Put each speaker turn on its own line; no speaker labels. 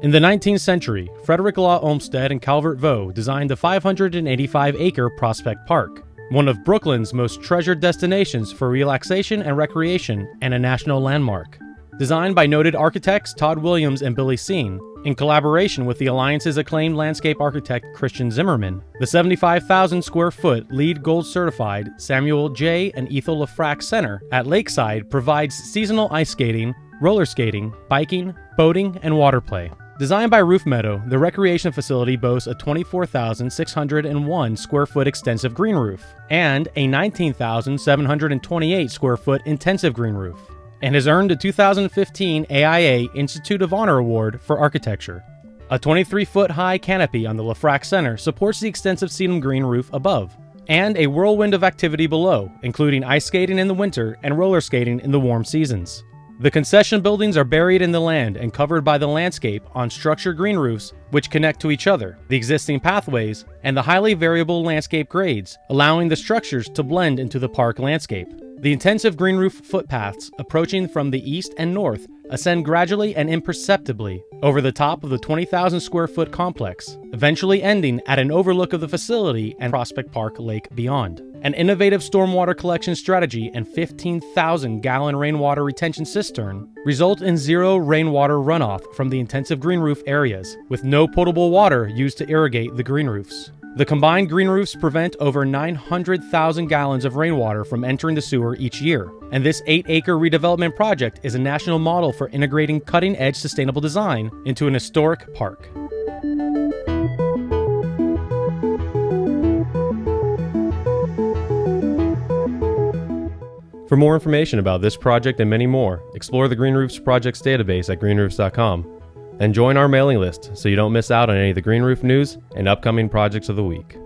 In the 19th century, Frederick Law Olmsted and Calvert Vaux designed the 585-acre Prospect Park, one of Brooklyn's most treasured destinations for relaxation and recreation and a national landmark. Designed by noted architects Todd Williams and Billy Seen, in collaboration with the Alliance's acclaimed landscape architect Christian Zimmerman, the 75,000 square foot LEED Gold certified Samuel J. and Ethel LaFrac Center at Lakeside provides seasonal ice skating, roller skating, biking, boating, and water play. Designed by Roof Meadow, the recreation facility boasts a 24,601 square foot extensive green roof and a 19,728 square foot intensive green roof, and has earned a 2015 AIA Institute of Honor Award for Architecture. A 23-foot-high canopy on the LaFrac Center supports the extensive sedum green roof above, and a whirlwind of activity below, including ice skating in the winter and roller skating in the warm seasons. The concession buildings are buried in the land and covered by the landscape on structured green roofs which connect to each other, the existing pathways, and the highly variable landscape grades, allowing the structures to blend into the park landscape. The intensive green roof footpaths approaching from the east and north ascend gradually and imperceptibly over the top of the 20,000 square foot complex, eventually ending at an overlook of the facility and Prospect Park Lake beyond. An innovative stormwater collection strategy and 15,000-gallon rainwater retention cistern result in zero rainwater runoff from the intensive green roof areas, with no potable water used to irrigate the green roofs. The combined green roofs prevent over 900,000 gallons of rainwater from entering the sewer each year, and this 8-acre redevelopment project is a national model for integrating cutting-edge sustainable design into an historic park. For more information about this project and many more, explore the Green Roofs Projects database at greenroofs.com. And join our mailing list so you don't miss out on any of the Green Roof news and upcoming projects of the week.